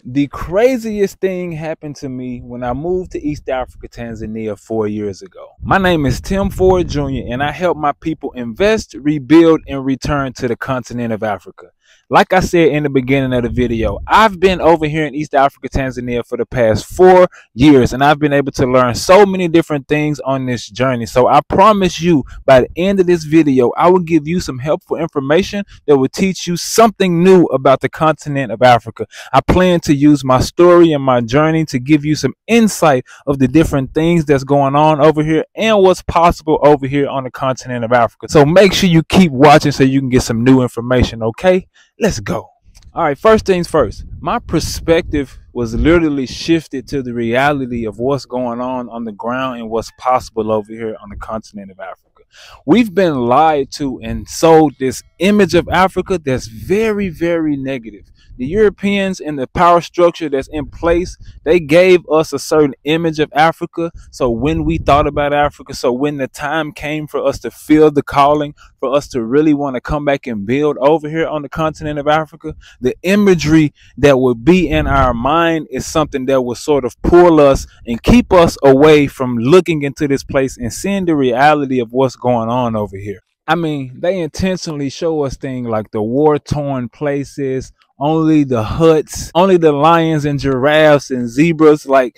The craziest thing happened to me when I moved to East Africa, Tanzania 4 years ago. My name is Tim Ford Jr., and I help my people invest, rebuild, and return to the continent of Africa. Like I said in the beginning of the video, I've been over here in East Africa, Tanzania for the past 4 years, and I've been able to learn so many different things on this journey. So I promise you, by the end of this video, I will give you some helpful information that will teach you something new about the continent of Africa. I plan to use my story and my journey to give you some insight of the different things that's going on over here and what's possible over here on the continent of Africa. So make sure you keep watching so you can get some new information, okay? Let's go. All right, first things first, my perspective was literally shifted to the reality of what's going on the ground and what's possible over here on the continent of Africa. We've been lied to and sold this image of Africa that's very, very negative. The Europeans and the power structure that's in place, they gave us a certain image of Africa. So when we thought about Africa, so when the time came for us to feel the calling, for us to really want to come back and build over here on the continent of Africa, the imagery that would be in our mind is something that will sort of pull us and keep us away from looking into this place and seeing the reality of what's going on over here. I mean, they intentionally show us things like the war-torn places, only the huts, only the lions and giraffes and zebras. Like,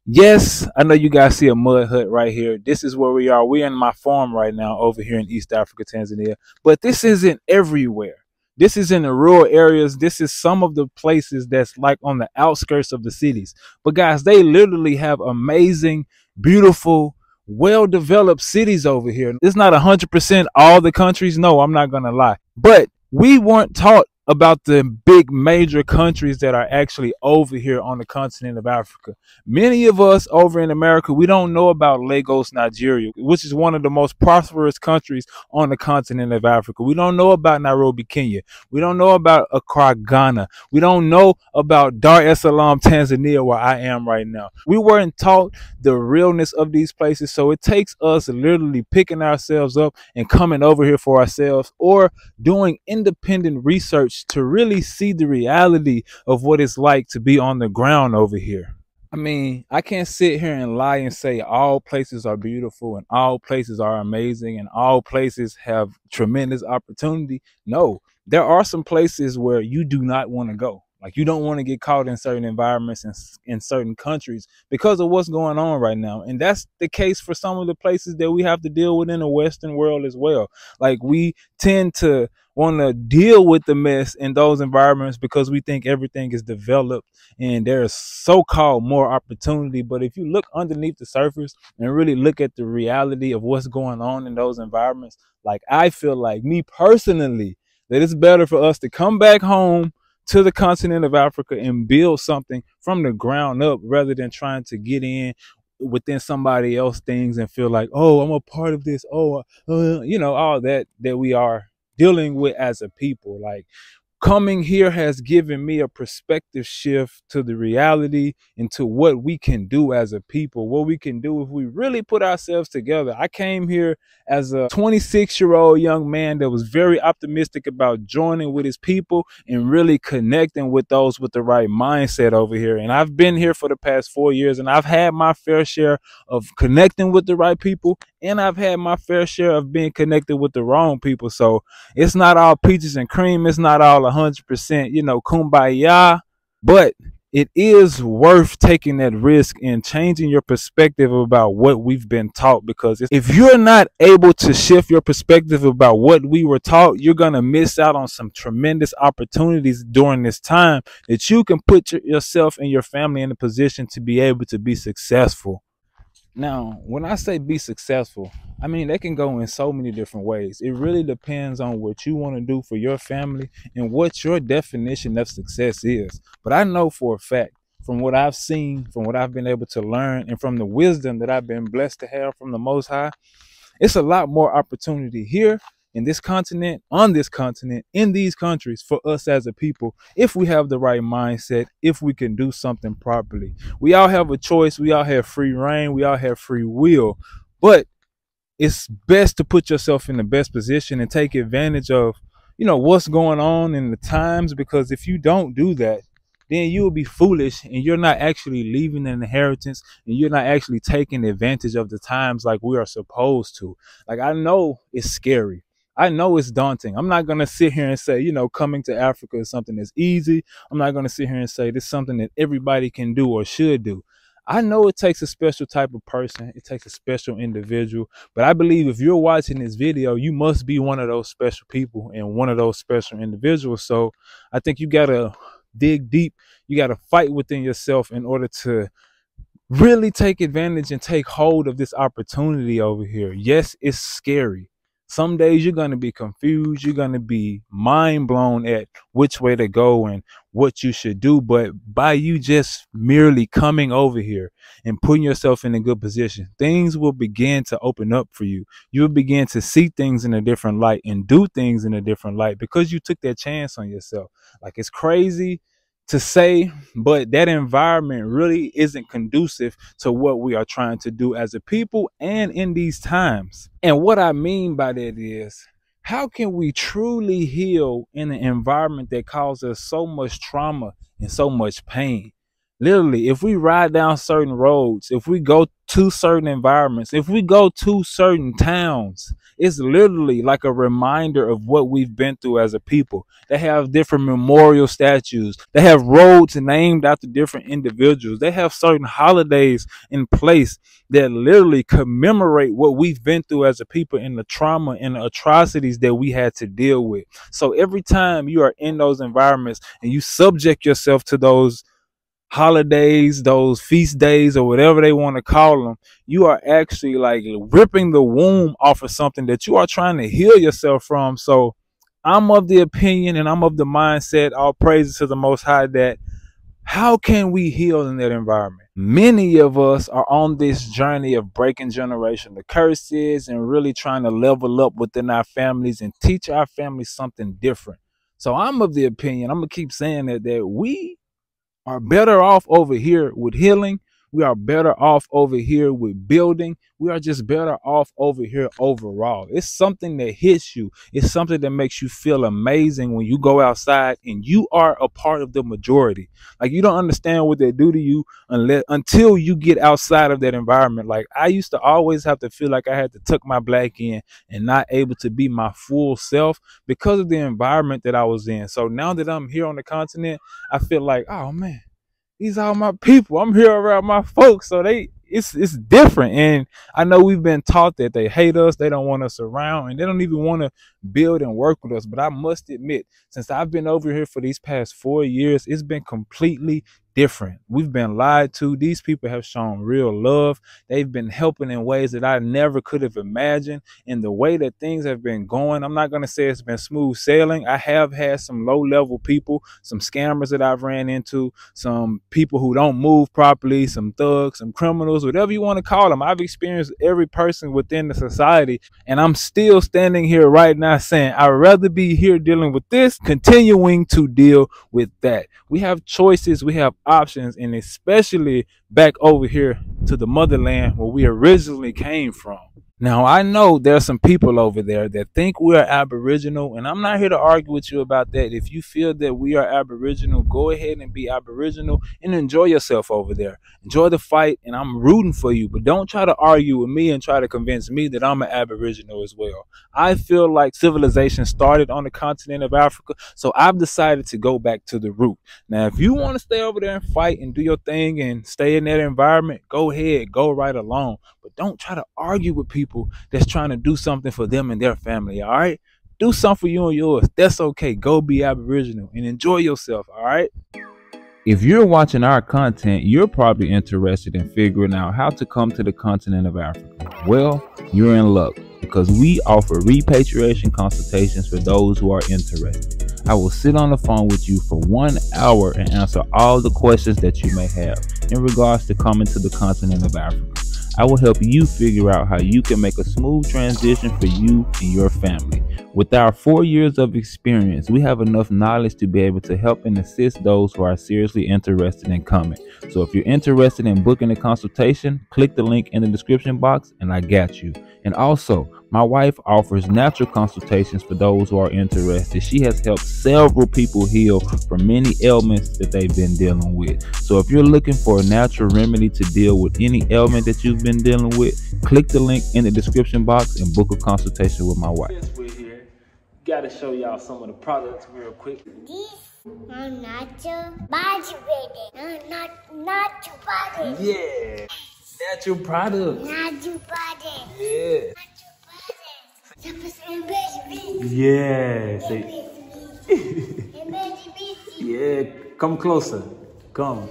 yes, I know you guys see a mud hut right here. This is where we are. We're in my farm right now over here in East Africa, Tanzania. But this isn't everywhere. This is in the rural areas. This is some of the places that's like on the outskirts of the cities. But guys, they literally have amazing, beautiful, well-developed cities over here. It's not 100% all the countries. No, I'm not going to lie. But we weren't taught about the big major countries that are actually over here on the continent of Africa. Many of us over in America, we don't know about Lagos, Nigeria, which is one of the most prosperous countries on the continent of Africa. We don't know about Nairobi, Kenya. We don't know about Accra, Ghana. We don't know about Dar es Salaam, Tanzania, where I am right now. We weren't taught the realness of these places, so it takes us literally picking ourselves up and coming over here for ourselves or doing independent research to really see the reality of what it's like to be on the ground over here. I mean, I can't sit here and lie and say all places are beautiful and all places are amazing and all places have tremendous opportunity. No, there are some places where you do not want to go. Like, you don't want to get caught in certain environments and in certain countries because of what's going on right now. And that's the case for some of the places that we have to deal with in the Western world as well. Like, we tend to want to deal with the mess in those environments because we think everything is developed and there's so-called more opportunity. But if you look underneath the surface and really look at the reality of what's going on in those environments, like, I feel like, me personally, that it's better for us to come back home to the continent of Africa and build something from the ground up rather than trying to get in within somebody else's things and feel like, oh, I'm a part of this. Oh, you know, all that we are dealing with as a people. Like, coming here has given me a perspective shift to the reality and to what we can do as a people, what we can do if we really put ourselves together. I came here as a 26-year-old young man that was very optimistic about joining with his people and really connecting with those with the right mindset over here. And I've been here for the past 4 years, and I've had my fair share of connecting with the right people, and I've had my fair share of being connected with the wrong people. So it's not all peaches and cream. It's not all 100%, you know, kumbaya, but it is worth taking that risk and changing your perspective about what we've been taught. Because if you're not able to shift your perspective about what we were taught, you're going to miss out on some tremendous opportunities during this time that you can put yourself and your family in a position to be able to be successful. Now, when I say be successful, I mean, they can go in so many different ways. It really depends on what you want to do for your family and what your definition of success is. But I know for a fact, from what I've seen, from what I've been able to learn, and from the wisdom that I've been blessed to have from the Most High, it's a lot more opportunity here in this continent, on this continent, in these countries for us as a people, if we have the right mindset, if we can do something properly. We all have a choice. We all have free reign. We all have free will. But it's best to put yourself in the best position and take advantage of, you know, what's going on in the times, because if you don't do that, then you will be foolish and you're not actually leaving an inheritance, and you're not actually taking advantage of the times like we are supposed to. Like, I know it's scary. I know it's daunting. I'm not going to sit here and say, coming to Africa is something that's easy. I'm not going to sit here and say this is something that everybody can do or should do. I know it takes a special type of person. It takes a special individual. But I believe if you're watching this video, you must be one of those special people and one of those special individuals. So I think you got to dig deep. You got to fight within yourself in order to really take advantage and take hold of this opportunity over here. Yes, it's scary. Some days you're going to be confused. You're going to be mind blown at which way to go and what you should do. But by you just merely coming over here and putting yourself in a good position, things will begin to open up for you. You'll begin to see things in a different light and do things in a different light because you took that chance on yourself. Like, it's crazy to say, but that environment really isn't conducive to what we are trying to do as a people and in these times. And what I mean by that is, how can we truly heal in an environment that causes us so much trauma and so much pain? Literally, if we ride down certain roads, if we go to certain environments, if we go to certain towns, it's literally like a reminder of what we've been through as a people. They have different memorial statues. They have roads named after different individuals. They have certain holidays in place that literally commemorate what we've been through as a people and the trauma and the atrocities that we had to deal with. So every time you are in those environments and you subject yourself to those holidays, those feast days, or whatever they want to call them, you are actually like ripping the womb off of something that you are trying to heal yourself from. So I'm of the opinion and I'm of the mindset, all praises to the Most High, that how can we heal in that environment? Many of us are on this journey of breaking generational curses and really trying to level up within our families and teach our families something different. So I'm of the opinion, I'm going to keep saying that we are better off over here with healing. We are better off over here with building. We are just better off over here overall. It's something that hits you. It's something that makes you feel amazing when you go outside and you are a part of the majority. Like, you don't understand what they do to you until you get outside of that environment. Like, I used to always have to feel like I had to tuck my black in and not able to be my full self because of the environment that I was in. So now that I'm here on the continent, I feel like, oh man, these are my people. I'm here around my folks. So it's different. And I know we've been taught that they hate us. They don't want us around and they don't even want to build and work with us. But I must admit, since I've been over here for these past 4 years, it's been completely different. We've been lied to. These people have shown real love. They've been helping in ways that I never could have imagined. And the way that things have been going, I'm not going to say it's been smooth sailing. I have had some low-level people, some scammers that I've ran into, some people who don't move properly, some thugs, some criminals, whatever you want to call them. I've experienced every person within the society, and I'm still standing here right now saying I'd rather be here dealing with this, continuing to deal with that. We have choices, we have options, and especially back over here to the motherland where we originally came from. Now, I know there's some people over there that think we are Aboriginal, and I'm not here to argue with you about that. If you feel that we are Aboriginal, go ahead and be Aboriginal and enjoy yourself over there. Enjoy the fight, and I'm rooting for you, but don't try to argue with me and try to convince me that I'm an Aboriginal as well. I feel like civilization started on the continent of Africa, so I've decided to go back to the root. Now, if you want to stay over there and fight and do your thing and stay in that environment, go ahead, go right along. But don't try to argue with people that's trying to do something for them and their family, all right? Do something for you and yours. That's okay. Go be Aboriginal and enjoy yourself, all right? If you're watching our content, you're probably interested in figuring out how to come to the continent of Africa. Well, you're in luck because we offer repatriation consultations for those who are interested. I will sit on the phone with you for 1 hour and answer all the questions that you may have in regards to coming to the continent of Africa. I will help you figure out how you can make a smooth transition for you and your family. With our 4 years of experience, we have enough knowledge to be able to help and assist those who are seriously interested in coming. So if you're interested in booking a consultation, click the link in the description box and I got you. And also, My wife offers natural consultations for those who are interested. She has helped several people heal from many ailments that they've been dealing with. So if you're looking for a natural remedy to deal with any ailment that you've been dealing with, click the link in the description box and book a consultation with my wife. Since we're here, gotta show y'all some of the products real quick. This natural body baby. Natural body. Yeah. Natural products. Natural body. Yeah. Natural body. Yeah. Say. Yeah. Come closer. Come.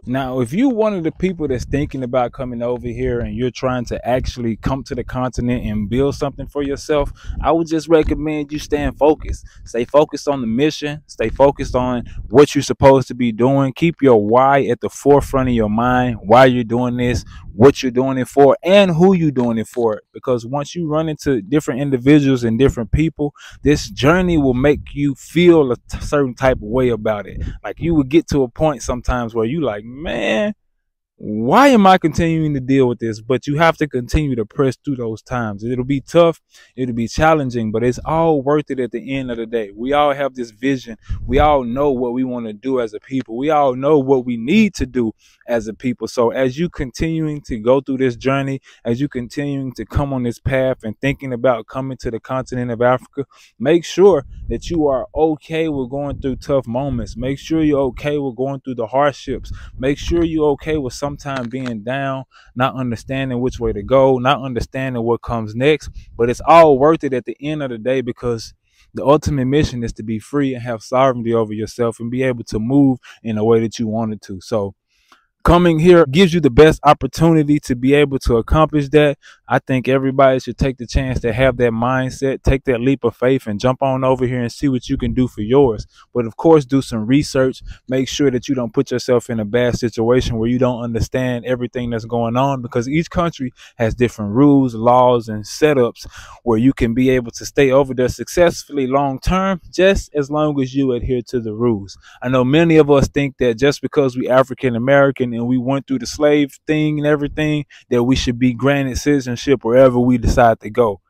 Now, if you're one of the people that's thinking about coming over here and you're trying to actually come to the continent and build something for yourself, I would just recommend you staying focused. Stay focused on the mission. Stay focused on what you're supposed to be doing. Keep your why at the forefront of your mind, why you're doing this, what you're doing it for, and who you're doing it for. Because once you run into different individuals and different people, this journey will make you feel a certain type of way about it. Like you would get to a point sometimes where you like, man, why am I continuing to deal with this? But you have to continue to press through those times. It'll be tough. It'll be challenging, but it's all worth it at the end of the day. We all have this vision. We all know what we want to do as a people. We all know what we need to do as a people. So as you continuing to go through this journey, as you continuing to come on this path and thinking about coming to the continent of Africa, make sure that you are okay with going through tough moments. Make sure you're okay with going through the hardships. Make sure you're okay with sometimes being down, not understanding which way to go, not understanding what comes next. But it's all worth it at the end of the day, because the ultimate mission is to be free and have sovereignty over yourself and be able to move in the way that you wanted to. So coming here gives you the best opportunity to be able to accomplish that. I think everybody should take the chance to have that mindset, take that leap of faith and jump on over here and see what you can do for yours. But of course, do some research. Make sure that you don't put yourself in a bad situation where you don't understand everything that's going on, because each country has different rules, laws, and setups where you can be able to stay over there successfully long term, just as long as you adhere to the rules. I know many of us think that just because we African American and we went through the slave thing and everything, that we should be granted citizenship wherever we decide to go.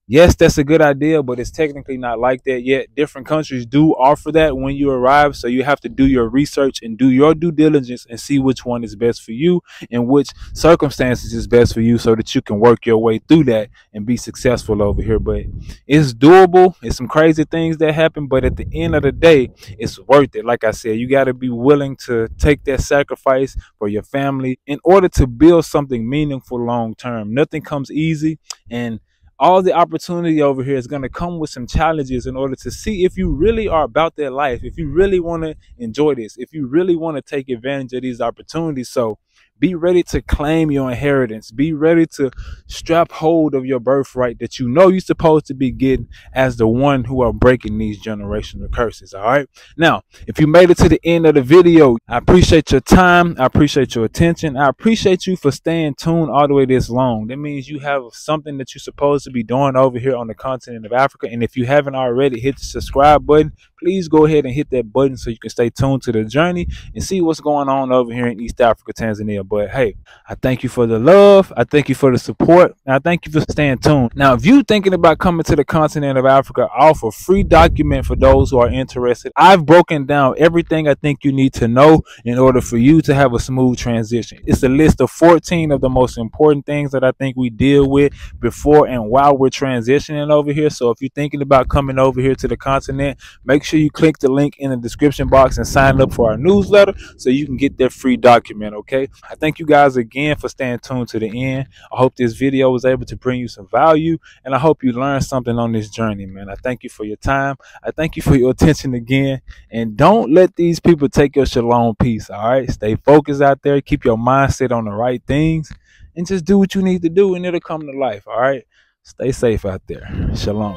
Yes, that's a good idea, but it's technically not like that yet. Different countries do offer that when you arrive, so you have to do your research and do your due diligence and see which one is best for you and which circumstances is best for you, so that you can work your way through that and be successful over here. But it's doable. It's some crazy things that happen, but at the end of the day, it's worth it. Like I said, you got to be willing to take that sacrifice for your family in order to build something meaningful long term. Nothing comes easy, and all the opportunity over here is going to come with some challenges in order to see if you really are about that life, if you really want to enjoy this, if you really want to take advantage of these opportunities. So be ready to claim your inheritance. Be ready to strap hold of your birthright that you know you're supposed to be getting as the one who are breaking these generational curses. All right. Now, if you made it to the end of the video, I appreciate your time. I appreciate your attention. I appreciate you for staying tuned all the way this long. That means you have something that you're supposed to be doing over here on the continent of Africa. And if you haven't already, hit the subscribe button. Please go ahead and hit that button so you can stay tuned to the journey and see what's going on over here in East Africa, Tanzania. But hey, I thank you for the love. I thank you for the support. And I thank you for staying tuned. Now, if you're thinking about coming to the continent of Africa, I offer a free document for those who are interested. I've broken down everything I think you need to know in order for you to have a smooth transition. It's a list of 14 of the most important things that I think we deal with before and while we're transitioning over here. So if you're thinking about coming over here to the continent, make sure you click the link in the description box and sign up for our newsletter so you can get that free document. Okay, I thank you guys again for staying tuned to the end. I hope this video was able to bring you some value, and I hope you learned something on this journey, man. I thank you for your time. I thank you for your attention again, and don't let these people take your shalom peace. All right, stay focused out there. Keep your mindset on the right things, and just do what you need to do, and it'll come to life. All right, stay safe out there. Shalom.